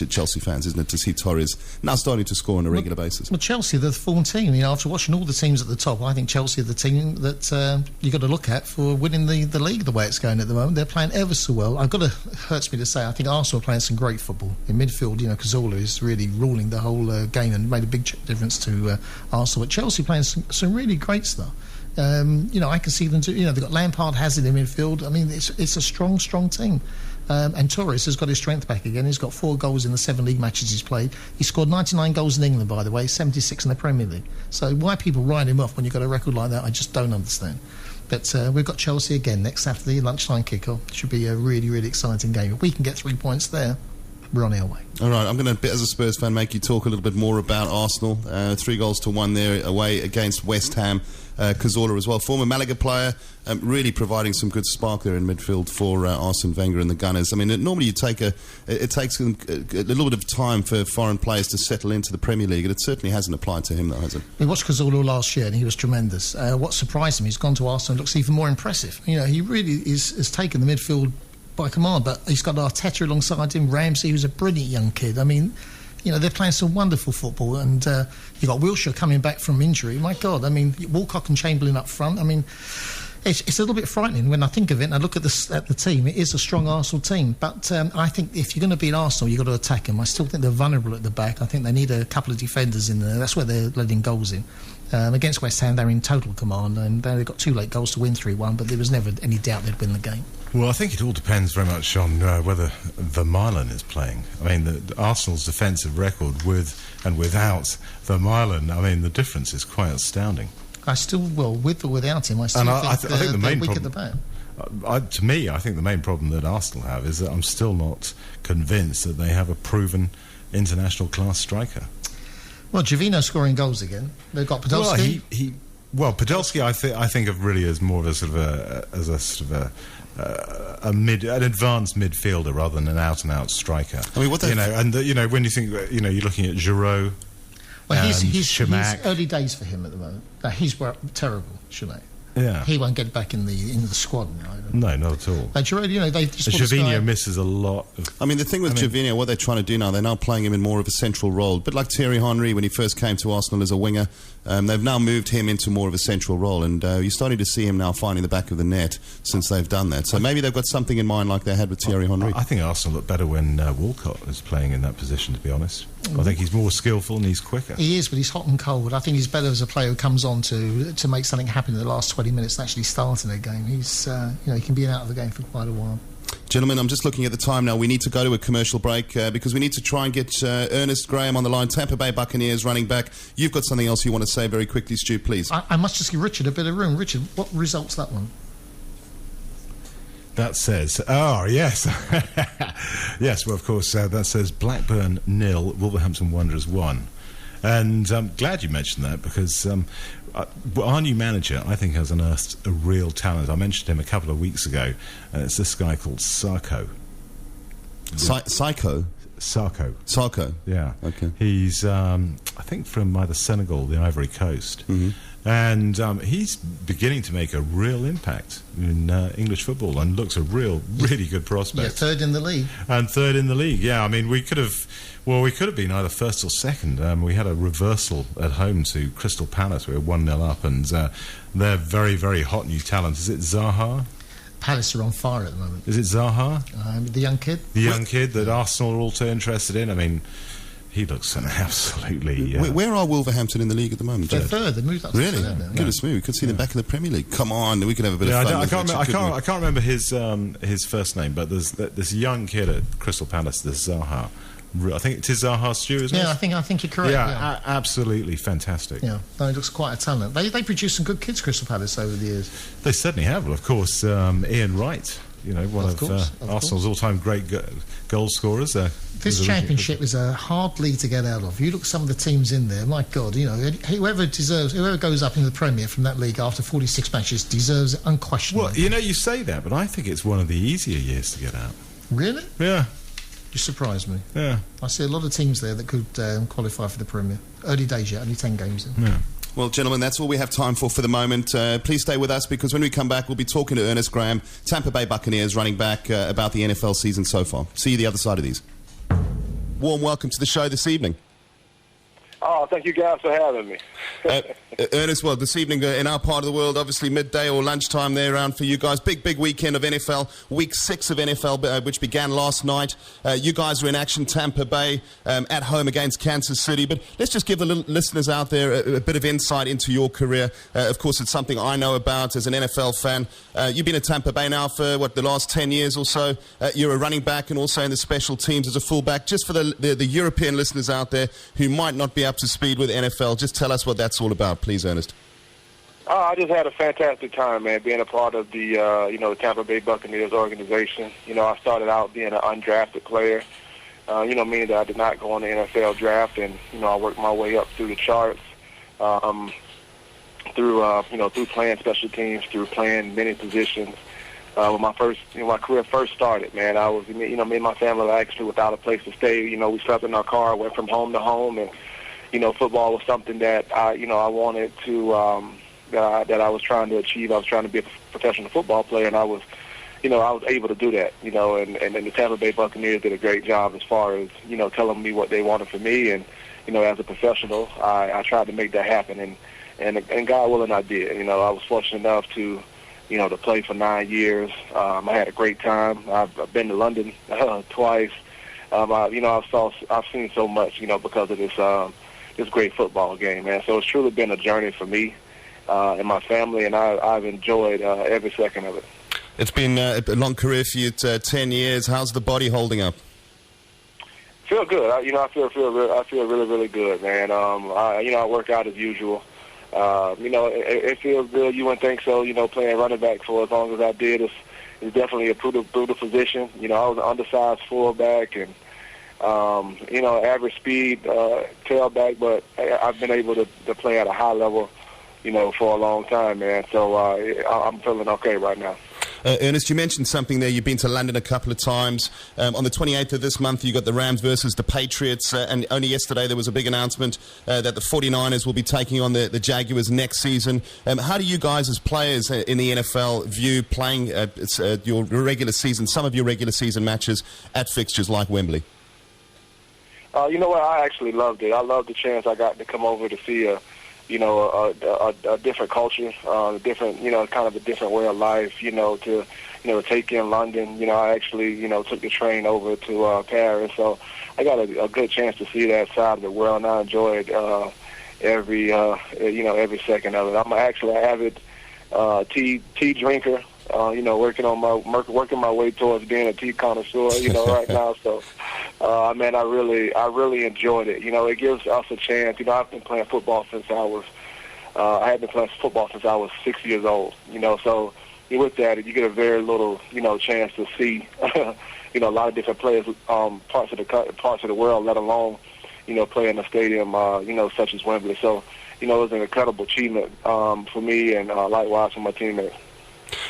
Speaker 4: Chelsea fans, isn't it, to see Torres now starting to score on a regular basis.
Speaker 6: Well, Chelsea, they're the form team. You know, after watching all the teams at the top, I think Chelsea are the team that you've got to look at for winning the league the way it's going at the moment. They're playing ever so well. Hurts me to say, I think Arsenal are playing some great football in midfield. You know, Cazorla is really ruling the whole game and made a big difference to Arsenal. But Chelsea playing some really great stuff. You know, I can see them. They've got Lampard, Hazard in midfield. I mean, it's a strong team. And Torres has got his strength back again. He's got 4 goals in the 7 league matches he's played. He scored 99 goals in England, by the way, 76 in the Premier League. So why people write him off when you've got a record like that, I just don't understand. But we've got Chelsea again next Saturday, lunchtime kick-off. Should be a really, really exciting game. If we can get 3 points there, we're on our way.
Speaker 4: All right, I'm going to, as a Spurs fan, make you talk a little bit more about Arsenal. 3-1 there away against West Ham. Cazorla as well, former Malaga player, really providing some good spark there in midfield for Arsene Wenger and the Gunners. I mean, normally it takes them a little bit of time for foreign players to settle into the Premier League, and it certainly hasn't applied to him, though, has it?
Speaker 6: We watched Cazorla last year, and he was tremendous. What surprised him, he's gone to Arsenal and looks even more impressive. You know, he really has taken the midfield by command, but he's got Arteta alongside him, Ramsey, who's a brilliant young kid. I mean, you know, they're playing some wonderful football, and you've got Wilshere coming back from injury. My God, I mean, Walcott and Chamberlain up front. I mean, it's a little bit frightening when I think of it and I look at the team. It is a strong Arsenal team, but I think if you're going to beat Arsenal, you've got to attack them. I still think they're vulnerable at the back. I think they need a couple of defenders in there. That's where they're letting goals in. Against West Ham, they're in total command, and they got 2 late goals to win 3-1, but there was never any doubt they'd win the game.
Speaker 5: Well, I think it all depends very much on whether Vermaelen is playing. I mean, the Arsenal's defensive record with and without Vermaelen, I mean, the difference is quite astounding.
Speaker 6: I still, well, with or without him, I still think the main problem, at the back.
Speaker 5: To me, I think the main problem that Arsenal have is that I'm still not convinced that they have a proven international class striker.
Speaker 6: Well, Jovino scoring goals again. They've got Podolski.
Speaker 5: Well, Podolski, I think of really as more of a sort of an advanced midfielder rather than an out-and-out striker. I mean, when you think, you're looking at Giroud.
Speaker 6: Well, he's early days for him at the moment. He's terrible, Chamak.
Speaker 5: Yeah,
Speaker 6: he won't get back in the squad now.
Speaker 5: No, not at all.
Speaker 6: Giroud, they just
Speaker 5: Jovino misses a lot.
Speaker 4: I mean, the thing with Jovino, what they're trying to do now, they're now playing him in more of a central role. But like Thierry Henry, when he first came to Arsenal as a winger, they've now moved him into more of a central role, and you're starting to see him now finding the back of the net since they've done that. So maybe they've got something in mind like they had with Thierry Henry.
Speaker 5: I think Arsenal look better when Walcott is playing in that position, to be honest. I think he's more skillful and he's quicker.
Speaker 6: He is, but he's hot and cold. I think he's better as a player who comes on to make something happen in the last 20 minutes and actually starting a game. He's, he can be out of the game for quite a while.
Speaker 4: Gentlemen, I'm just looking at the time now. We need to go to a commercial break because we need to try and get Earnest Graham on the line, Tampa Bay Buccaneers running back. You've got something else you want to say very quickly, Stu, please.
Speaker 6: I must just give Richard a bit of room. Richard, what result's that one?
Speaker 5: That says, yes. Yes, well, of course, that says Blackburn 0, Wolverhampton Wanderers 1. And I'm glad you mentioned that because our new manager, I think, has unearthed a real talent. I mentioned him a couple of weeks ago, and it's this guy called Sarko.
Speaker 4: Psycho?
Speaker 5: Sarko. Yeah.
Speaker 4: Okay.
Speaker 5: He's, I think, from either Senegal or the Ivory Coast. Mm-hmm. And he's beginning to make a real impact in English football and looks a really good prospect.
Speaker 6: Yeah, third in the league.
Speaker 5: And third in the league, yeah. I mean, we could have been either first or second. We had a reversal at home to Crystal Palace. We were 1-0 up, and they're very, very hot new talent. Is it Zaha?
Speaker 6: Palace are on fire at the moment.
Speaker 5: Is it Zaha?
Speaker 6: The young kid?
Speaker 5: The young kid that Arsenal are also interested in. I mean, he looks an absolutely...
Speaker 4: Where are Wolverhampton in the league at the moment?
Speaker 6: They're third. They moved up.
Speaker 4: Really? Goodness me, we could see them back in the Premier League. Come on, we could have a bit of fun.
Speaker 5: I can't remember his first name, but there's this young kid at Crystal Palace, this Zaha. I think it is Zaha, Stu, isn't it?
Speaker 6: Yeah, I think you're correct.
Speaker 5: Yeah, absolutely fantastic.
Speaker 6: Yeah, no, he looks quite a talent. They produced some good kids, Crystal Palace, over the years.
Speaker 5: They certainly have. Well, of course, Ian Wright, one of Arsenal's all-time great goal scorers.
Speaker 6: This championship is a hard league to get out of. You look at some of the teams in there, my God, whoever goes up in the Premier from that league after 46 matches deserves it unquestionably.
Speaker 5: Well, you say that, but I think it's one of the easier years to get out.
Speaker 6: Really?
Speaker 5: Yeah.
Speaker 6: You surprised me.
Speaker 5: Yeah.
Speaker 6: I see a lot of teams there that could qualify for the Premier. Early days yet, only 10 games in.
Speaker 5: Yeah.
Speaker 4: Well, gentlemen, that's all we have time for the moment. Please stay with us because when we come back, we'll be talking to Earnest Graham, Tampa Bay Buccaneers, running back, about the NFL season so far. See you the other side of these. Warm welcome to the show this evening.
Speaker 1: Oh, thank you guys for having me.
Speaker 4: Ernest, well, this evening in our part of the world, obviously midday or lunchtime there around for you guys. Big weekend of NFL, week 6 of NFL, which began last night. You guys were in action, Tampa Bay, at home against Kansas City. But let's just give the listeners out there a bit of insight into your career. Of course, it's something I know about as an NFL fan. You've been at Tampa Bay now for, the last 10 years or so. You're a running back and also in the special teams as a fullback. Just for the European listeners out there who might not be up to speed with NFL, just tell us what that's all about, please, Ernest.
Speaker 1: I just had a fantastic time, man, being a part of the, the Tampa Bay Buccaneers organization. I started out being an undrafted player. Meaning that I did not go on the NFL draft, and I worked my way up through the charts, through playing special teams, through playing many positions. When my career first started, man, I was, me and my family were actually without a place to stay. We slept in our car, went from home to home, and football was something that I wanted to, that I was trying to achieve. I was trying to be a professional football player, and I was able to do that, and the Tampa Bay Buccaneers did a great job as far as, telling me what they wanted for me. And, as a professional, I tried to make that happen. And God willing, I did. I was fortunate enough to, to play for 9 years. I had a great time. I've been to London twice. I've seen so much, because of this great football game, man. So it's truly been a journey for me and my family, and I've enjoyed every second of it.
Speaker 4: It's been a long career for you, 10 years. How's the body holding up?
Speaker 1: Feel good. I feel really, really good, man. I work out as usual. It feels good. You wouldn't think so, playing running back for as long as I did. It's definitely a brutal position. I was an undersized fullback and, average speed tailback, but I've been able to play at a high level, for a long time, man. So I'm feeling okay right now.
Speaker 4: Ernest, you mentioned something there. You've been to London a couple of times. On the 28th of this month, you got the Rams versus the Patriots. And only yesterday there was a big announcement that the 49ers will be taking on the Jaguars next season. How do you guys as players in the NFL view playing your regular season, some of your regular season matches at fixtures like Wembley?
Speaker 1: You know what? I actually loved it. I loved the chance I got to come over to see a different culture, different, kind of a different way of life, to take in London. I actually, took the train over to Paris. So I got a good chance to see that side of the world, and I enjoyed every second of it. I'm actually an avid tea drinker. Working my way towards being a tea connoisseur, right now. So, man, I really enjoyed it. It gives us a chance. I've been playing football since I had been playing football since I was 6 years old. So with that, you get a very little, chance to see, a lot of different players, parts of the world, let alone, play in a stadium, such as Wembley. So, it was an incredible achievement for me and likewise for my teammates.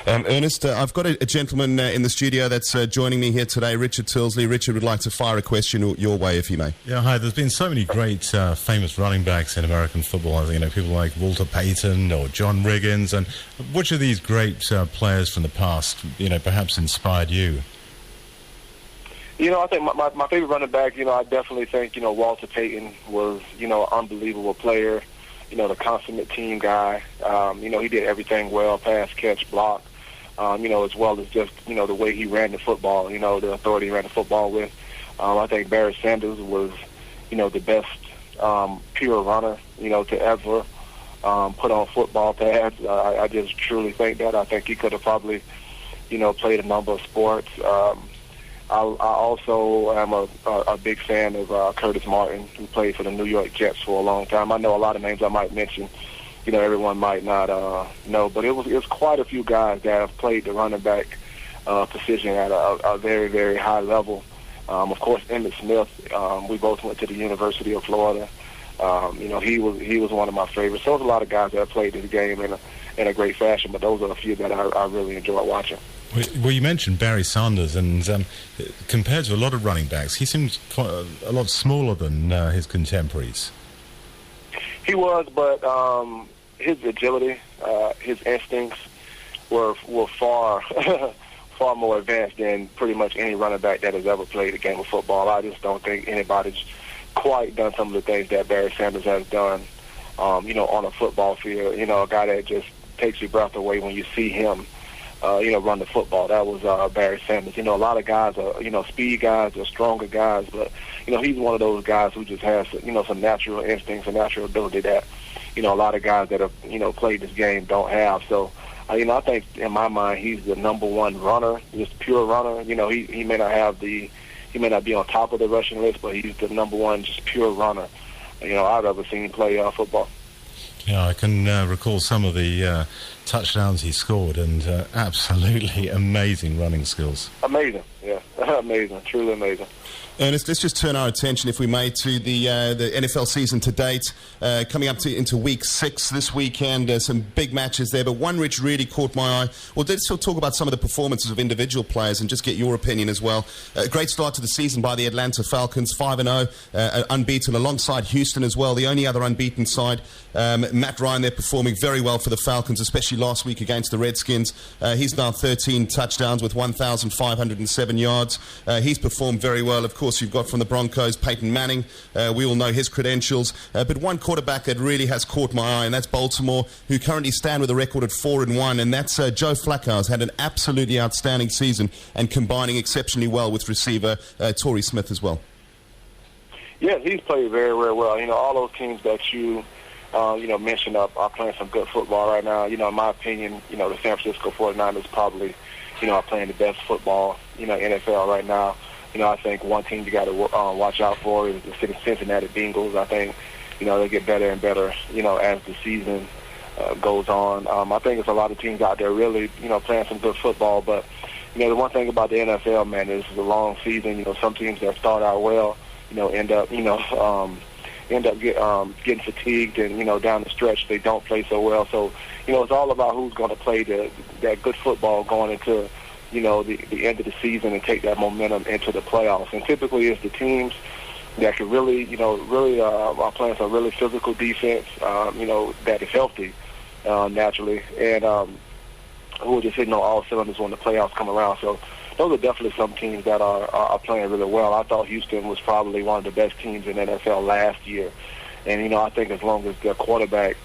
Speaker 4: Ernest, I've got a gentleman in the studio that's joining me here today, Richard Tilsley. Richard would like to fire a question your way, if he may.
Speaker 5: Yeah, hi. There's been so many great famous running backs in American football. People like Walter Payton or John Riggins. And which of these great players from the past, perhaps inspired you?
Speaker 1: I think my favorite running back, I definitely think, Walter Payton was, an unbelievable player. The consummate team guy. He did everything well, pass, catch, block, as well as just, the way he ran the football, the authority he ran the football with. I think Barry Sanders was, the best pure runner, to ever put on football pads. I just truly think that. I think he could have probably, played a number of sports. I also am a big fan of Curtis Martin, who played for the New York Jets for a long time. I know a lot of names I might mention, everyone might not know, but it was quite a few guys that have played the running back position at a very, very high level. Of course, Emmitt Smith. We both went to the University of Florida. He was one of my favorites. So there's a lot of guys that have played this game in a great fashion, but those are a few that I really enjoy watching.
Speaker 5: Well, you mentioned Barry Sanders, and compared to a lot of running backs, he seems quite a lot smaller than his contemporaries.
Speaker 1: He was, but his agility, his instincts were far far more advanced than pretty much any running back that has ever played a game of football. I just don't think anybody's quite done some of the things that Barry Sanders has done, on a football field. A guy that just takes your breath away when you see him. Run the football. That was Barry Sanders. A lot of guys are, speed guys, they're stronger guys, but, he's one of those guys who just has, some natural instincts and natural ability that, a lot of guys that have, played this game don't have. So, I think in my mind, he's the number one runner, just pure runner. He may not be on top of the rushing list, but he's the number one, just pure runner, I've ever seen play football.
Speaker 5: Yeah, I can recall some of the touchdowns he scored, and absolutely amazing running skills.
Speaker 1: Amazing, yeah, amazing, truly amazing.
Speaker 4: Ernest, let's just turn our attention, if we may, to the NFL season to date. Coming up into Week 6 this weekend, some big matches there, but one which really caught my eye. Well, let's talk about some of the performances of individual players and just get your opinion as well. A great start to the season by the Atlanta Falcons, 5-0, unbeaten, alongside Houston as well, the only other unbeaten side. Matt Ryan there performing very well for the Falcons, especially last week against the Redskins. He's now 13 touchdowns with 1,507 yards. He's performed very well. Of course, you've got from the Broncos, Peyton Manning. We all know his credentials. But one quarterback that really has caught my eye, and that's Baltimore, who currently stand with a record at 4-1, and that's Joe Flacco. Has had an absolutely outstanding season and combining exceptionally well with receiver Torrey Smith as well.
Speaker 1: Yeah, he's played very, very well. All those teams that you mentioned are playing some good football right now. In my opinion, the San Francisco 49ers probably, are playing the best football, NFL right now. I think one team you got to watch out for is the Cincinnati Bengals. I think, they get better and better, as the season goes on. I think there's a lot of teams out there really, playing some good football. But, the one thing about the NFL, man, is it's a long season. Some teams that start out well, end up getting fatigued, and down the stretch they don't play so well. So it's all about who's going to play that good football going into the end of the season and take that momentum into the playoffs. And typically it's the teams that can really are playing some really physical defense, that is healthy naturally, and who are just hitting on all cylinders when the playoffs come around. So those are definitely some teams that are playing really well. I thought Houston was probably one of the best teams in NFL last year. And, I think as long as their quarterback,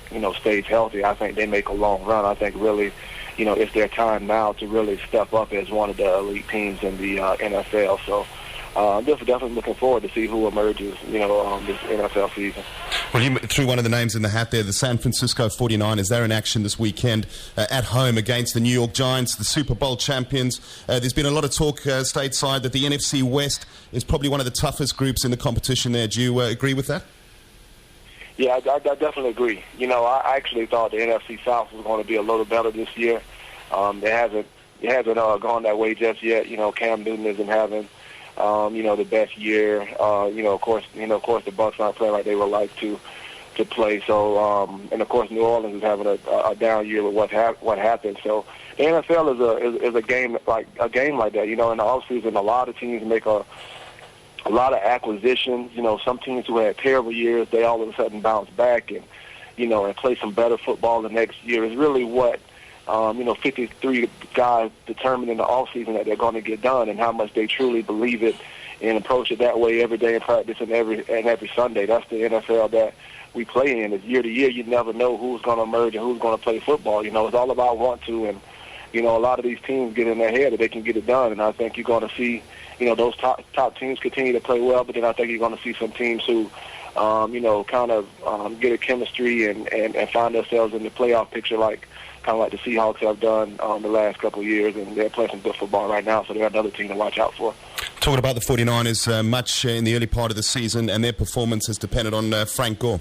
Speaker 1: stays healthy, I think they make a long run. I think really, it's their time now to really step up as one of the elite teams in the NFL. So I'm definitely looking forward to see who emerges, this NFL season.
Speaker 4: Well, you threw one of the names in the hat there, the San Francisco 49ers. They're in action this weekend at home against the New York Giants, the Super Bowl champions. There's been a lot of talk stateside that the NFC West is probably one of the toughest groups in the competition there. Do you agree with that?
Speaker 1: Yeah, I definitely agree. I actually thought the NFC South was going to be a little better this year. It hasn't gone that way just yet. Cam Newton isn't having the best year. Of course, the Bucs aren't playing like they would like to play. So, and of course, New Orleans is having a down year with what happened. So, the NFL is a game like that. In the offseason, a lot of teams make a lot of acquisitions. Some teams who had terrible years, they all of a sudden bounce back and play some better football the next year. Is really what 53 guys determine in the offseason that they're going to get done, and how much they truly believe it and approach it that way every day in practice and every Sunday. That's the NFL that we play in. Is year to year, you never know who's going to emerge and who's going to play football. It's all about want to, and a lot of these teams get in their head that they can get it done, and I think you're going to see those top teams continue to play well, but then I think you're going to see some teams who get a chemistry and find themselves in the playoff picture like the Seahawks have done the last couple of years, and they're playing some good football right now, so they're another team to watch out for.
Speaker 4: Talking about the 49ers, much in the early part of the season, and their performance has depended on Frank Gore.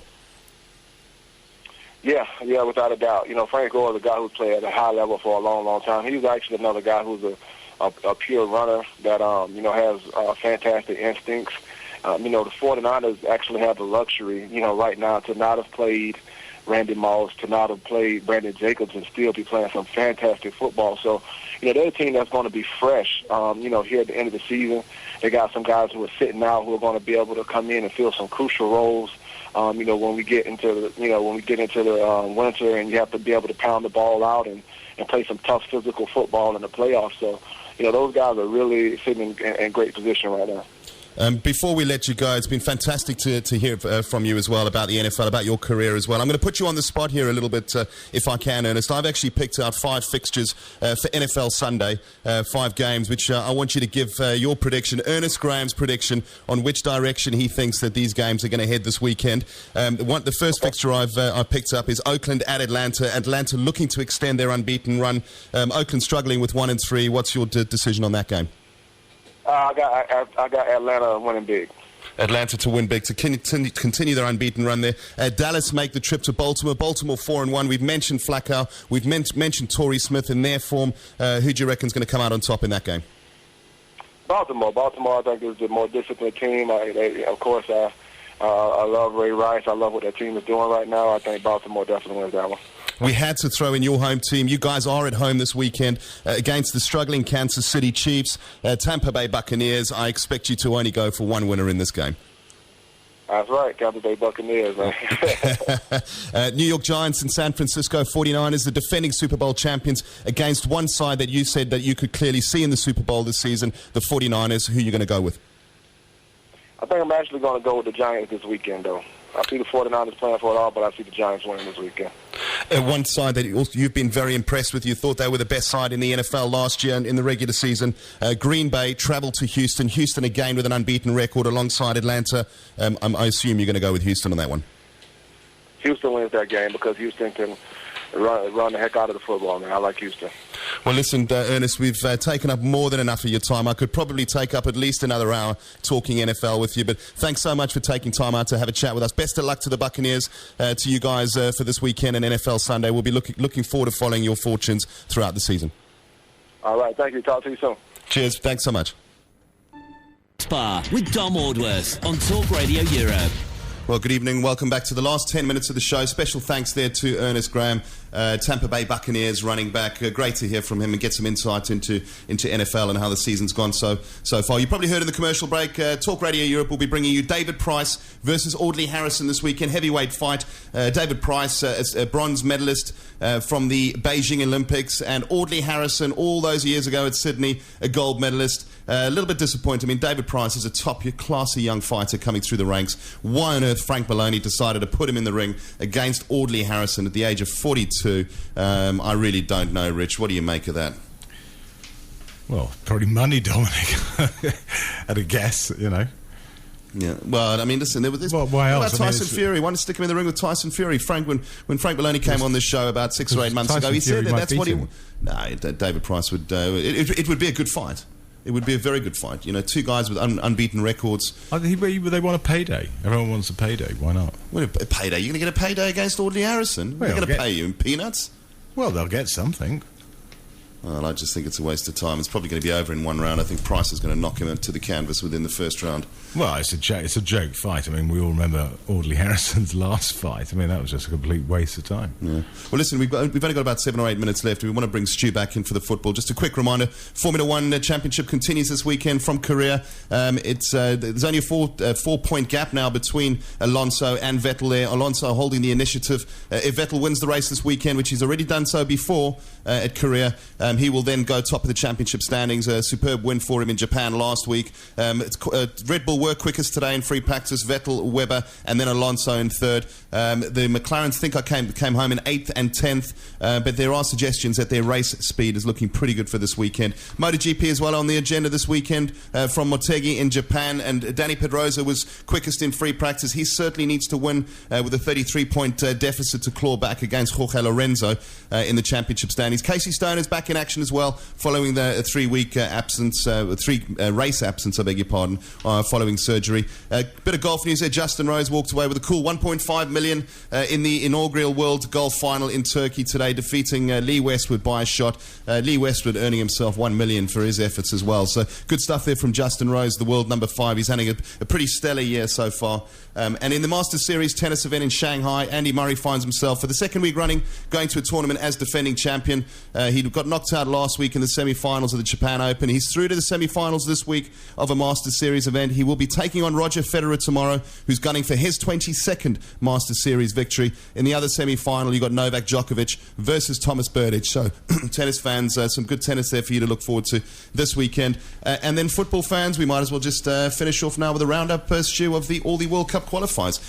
Speaker 4: Yeah, without a doubt. Frank Gore is a guy who's played at a high level for a long, long time. He's actually another guy who's a pure runner that, has fantastic instincts. The 49ers actually have the luxury, right now to not have played Randy Moss, to not have played Brandon Jacobs and still be playing some fantastic football. So, they're a team that's going to be fresh, here at the end of the season. They got some guys who are sitting out who are going to be able to come in and fill some crucial roles. When we get into the winter, and you have to be able to pound the ball out and play some tough physical football in the playoffs. So, those guys are really sitting in great position right now. Before we let you go, it's been fantastic to hear from you as well about the NFL, about your career as well. I'm going to put you on the spot here a little bit, if I can, Ernest. I've actually picked out 5 fixtures for NFL Sunday, 5 games, which I want you to give your prediction, Earnest Graham's prediction, on which direction he thinks that these games are going to head this weekend. The first fixture I've picked up is Oakland at Atlanta. Atlanta looking to extend their unbeaten run. Oakland struggling with 1-3. What's your decision on that game?
Speaker 1: I got Atlanta winning big.
Speaker 4: Atlanta to win big, to continue their unbeaten run there. Dallas make the trip to Baltimore. Baltimore 4-1. We've mentioned Flacco. We've mentioned Torrey Smith in their form. Who do you reckon is going to come out on top in that game?
Speaker 1: Baltimore, I think, is the more disciplined team. Of course, I love Ray Rice. I love what that team is doing right now. I think Baltimore definitely wins that one.
Speaker 4: We had to throw in your home team. You guys are at home this weekend against the struggling Kansas City Chiefs, Tampa Bay Buccaneers. I expect you to only go for one winner in this game.
Speaker 1: That's right, Tampa Bay Buccaneers, man.
Speaker 4: New York Giants and San Francisco 49ers, the defending Super Bowl champions, against one side that you said that you could clearly see in the Super Bowl this season, the 49ers. Who are you going to go with?
Speaker 1: I think I'm actually going to go with the Giants this weekend, though. I see the 49ers playing for it all, but I see the Giants winning this weekend.
Speaker 4: One side that you've been very impressed with, you thought they were the best side in the NFL last year in the regular season. Green Bay travelled to Houston. Houston again with an unbeaten record alongside Atlanta. I assume you're going to go with Houston on that one.
Speaker 1: Houston wins that game because Houston can run the heck out of the football, man. I like Houston.
Speaker 4: Well, listen, Ernest, we've taken up more than enough of your time. I could probably take up at least another hour talking NFL with you, but thanks so much for taking time out to have a chat with us. Best of luck to the Buccaneers, to you guys for this weekend and NFL Sunday. We'll be looking forward to following your fortunes throughout the season.
Speaker 1: All right, thank you. Talk to you soon.
Speaker 4: Cheers. Thanks so much.
Speaker 3: Spa with Dom Aldworth on Talk Radio Europe.
Speaker 4: Well, good evening. Welcome back to the last 10 minutes of the show. Special thanks there to Earnest Graham, Tampa Bay Buccaneers running back. Great to hear from him and get some insight into NFL and how the season's gone so far. You probably heard in the commercial break, Talk Radio Europe will be bringing you David Price versus Audley Harrison this weekend. Heavyweight fight. David Price, a bronze medalist from the Beijing Olympics, and Audley Harrison, all those years ago at Sydney, a gold medalist. A little bit disappointed. I mean, David Price is a top, classy young fighter coming through the ranks. Why on earth Frank Maloney decided to put him in the ring against Audley Harrison at the age of 42? I really don't know, Rich. What do you make of that?
Speaker 5: Well, probably money, Dominic. At a guess, you know.
Speaker 4: Yeah, well, I mean, listen, there was this.
Speaker 5: Well, why else?
Speaker 4: About Tyson Fury. Why not stick him in the ring with Tyson Fury? When Frank Maloney came on this show about 6 or 8 months ago, he said that's what he. No, David Price would. It would be a good fight. It would be a very good fight. You know, two guys with unbeaten records.
Speaker 5: They want a payday. Everyone wants a payday. Why not?
Speaker 4: Well, a payday? You're going to get a payday against Audley Harrison? They're going to pay you in peanuts?
Speaker 5: Well, they'll get something.
Speaker 4: Well, I just think it's a waste of time. It's probably going to be over in one round. I think Price is going to knock him into the canvas within the first round.
Speaker 5: Well, it's a joke fight. I mean, we all remember Audley Harrison's last fight. I mean, that was just a complete waste of time. Yeah. Well,
Speaker 4: listen, we've only got about 7 or 8 minutes left. We want to bring Stu back in for the football. Just a quick reminder, Formula One Championship continues this weekend from Korea. There's only a 4-point gap now between Alonso and Vettel there. Alonso holding the initiative. If Vettel wins the race this weekend, which he's already done so before at Korea, he will then go top of the championship standings. A superb win for him in Japan last week. Red Bull were quickest today in free practice. Vettel, Webber, and then Alonso in third. The McLarens think I came home in 8th and 10th, but there are suggestions that their race speed is looking pretty good for this weekend. MotoGP as well on the agenda this weekend from Motegi in Japan, and Danny Pedrosa was quickest in free practice. He certainly needs to win with a 33-point deficit to claw back against Jorge Lorenzo in the championship standings. Casey Stone is back in action as well, following the 3-week absence, 3-race absence, I beg your pardon, following surgery. A bit of golf news there. Justin Rose walked away with a cool $1.5 million in the inaugural World Golf Final in Turkey today, defeating Lee Westwood by a shot. Lee Westwood earning himself $1 million for his efforts as well. So good stuff there from Justin Rose, the world number 5. He's having a pretty stellar year so far. And in the Masters Series tennis event in Shanghai, Andy Murray finds himself for the second week running going to a tournament as defending champion. He got knocked out last week in the semi-finals of the Japan Open. He's through to the semi-finals this week of a Masters Series event. He will be taking on Roger Federer tomorrow, who's gunning for his 22nd Masters Series victory. In the other semi-final, you've got Novak Djokovic versus Thomas Berdych. So, tennis fans, some good tennis there for you to look forward to this weekend. And then football fans, we might as well just finish off now with a roundup, Stu, of all the World Cup qualifiers.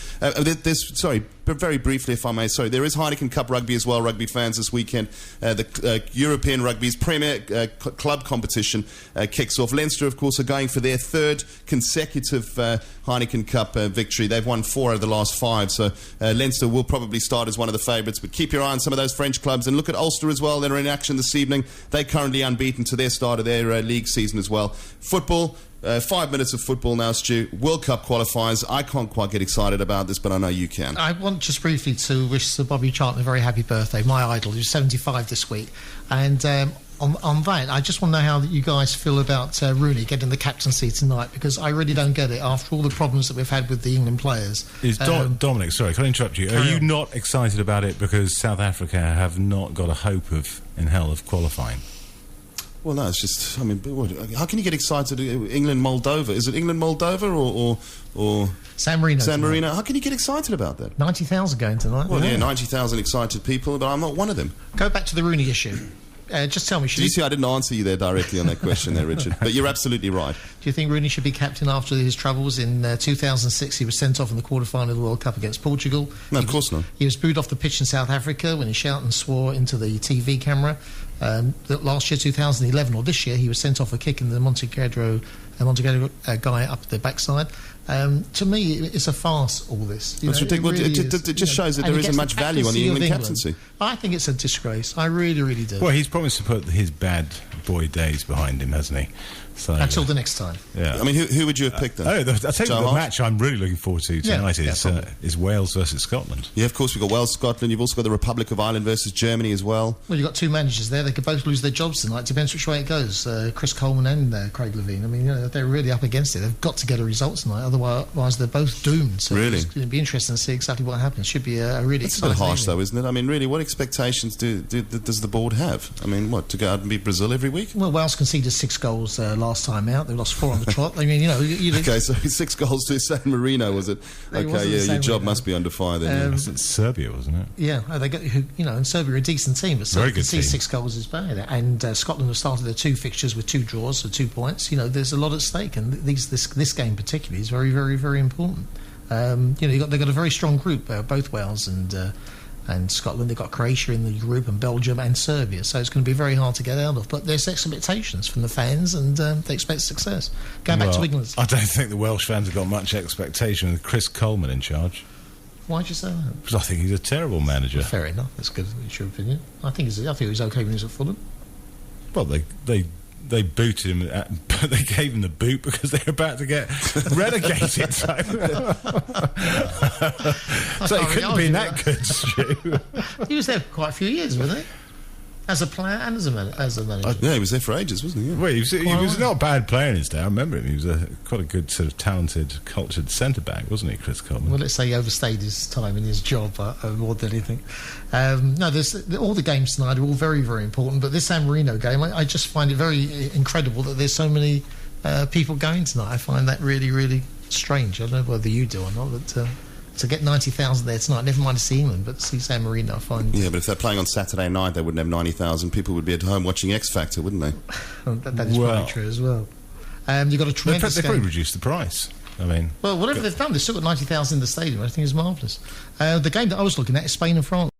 Speaker 4: Very briefly, if I may. Sorry, there is Heineken Cup rugby as well, rugby fans, this weekend. The European Rugby's premier club competition kicks off. Leinster, of course, are going for their 3rd consecutive Heineken Cup victory. They've won 4 out of the last 5, so Leinster will probably start as one of the favourites. But keep your eye on some of those French clubs, and look at Ulster as well. They're in action this evening. They're currently unbeaten to their start of their league season as well. Football. 5 minutes of football now, Stu. World Cup qualifiers. I can't quite get excited about this, but I know you can.
Speaker 6: I want just briefly to wish Sir Bobby Charlton a very happy birthday. My idol, who's 75 this week. And On that, I just want to know how you guys feel about Rooney getting the captaincy tonight, because I really don't get it after all the problems that we've had with the England players.
Speaker 5: Dominic, sorry, can I interrupt you? Are you not excited about it because South Africa have not got a hope in hell of qualifying?
Speaker 4: Well, no, it's just, I mean, how can you get excited? England-Moldova? Is it England-Moldova or
Speaker 6: San Marino?
Speaker 4: San Marino. How can you get excited about that?
Speaker 6: 90,000 going tonight.
Speaker 4: Well, yeah, 90,000 excited people, but I'm not one of them.
Speaker 6: Go back to the Rooney issue. Just tell me,
Speaker 4: Did you see I didn't answer you there directly on that question there, Richard? But you're absolutely right.
Speaker 6: Do you think Rooney should be captain after his troubles? In 2006, he was sent off in the quarter-final of the World Cup against Portugal.
Speaker 4: No, of course not.
Speaker 6: He was booed off the pitch in South Africa when he shouted and swore into the TV camera. Last year, 2011, or this year, he was sent off for kicking the Montenegro guy up the backside. To me, it's a farce, all this.
Speaker 4: That's ridiculous. It just shows that there isn't much value on the England captaincy.
Speaker 6: I think it's a disgrace. I really, really do.
Speaker 5: Well, he's promised to put his bad boy days behind him, hasn't he? So,
Speaker 6: until the next time.
Speaker 5: Yeah.
Speaker 4: I mean, who would you have picked then?
Speaker 5: I'll tell you the match I'm really looking forward to tonight is Wales versus Scotland.
Speaker 4: Yeah, of course, we've got Wales, Scotland. You've also got the Republic of Ireland versus Germany as well.
Speaker 6: Well, you've got two managers there. They could both lose their jobs tonight. Depends which way it goes. Chris Coleman and Craig Levein. I mean, they're really up against it. They've got to get a result tonight. Otherwise, they're both doomed. So
Speaker 4: really?
Speaker 6: It's going to be interesting to see exactly what happens. Should be a really exciting.
Speaker 4: It's a bit harsh, though, isn't it? I mean, really, what expectations does the board have? I mean, what, to go out and beat Brazil every week?
Speaker 6: Well, Wales conceded 6 goals last time out. They lost 4 on the trot. I mean,
Speaker 4: okay, so 6 goals to San Marino, was it? Okay, yeah, your job must be under fire then.
Speaker 5: It's Serbia, wasn't it?
Speaker 6: Yeah, they got, and Serbia are a decent team, but
Speaker 5: very good team.
Speaker 6: 6 goals is bad. And Scotland have started their 2 fixtures with 2 draws, so 2 points. There's a lot at stake, and this game particularly is very, very, very important. They've got a very strong group, both Wales and Scotland. They've got Croatia in the group, and Belgium and Serbia, so it's going to be very hard to get out of. But there's expectations from the fans, and they expect success. Going back to England,
Speaker 5: I don't think the Welsh fans have got much expectation with Chris Coleman in charge.
Speaker 6: Why do you say that?
Speaker 5: Because I think he's a terrible manager.
Speaker 6: Well, fair enough, that's good. It's your opinion. I think he was okay when he was at Fulham.
Speaker 5: Well, they booted him, but they gave him the boot because they were about to get relegated. So he couldn't be in that good, Stu.
Speaker 6: He was there for quite a few years, wasn't he? As a player and as a manager.
Speaker 4: Yeah, he was there for ages, wasn't he? Yeah.
Speaker 5: Well, he was not a bad player in his day. I remember him. He was quite a good, sort of talented, cultured centre-back, wasn't he, Chris Coleman?
Speaker 6: Well, let's say he overstayed his time in his job more than anything. No, all the games tonight are all very, very important, but this San Marino game, I just find it very incredible that there's so many people going tonight. I find that really, really strange. I don't know whether you do or not, but to get 90,000 there tonight, never mind to see England, but to see San Marino, I find...
Speaker 4: Yeah, but if they're playing on Saturday night, they wouldn't have 90,000. People would be at home watching X Factor, wouldn't they?
Speaker 6: that is probably true as well. You've got a tremendous
Speaker 5: They've probably reduced the price. I mean...
Speaker 6: Well, whatever they've done, they've still got 90,000 in the stadium. I think it's marvellous. The game that I was looking at is Spain and France.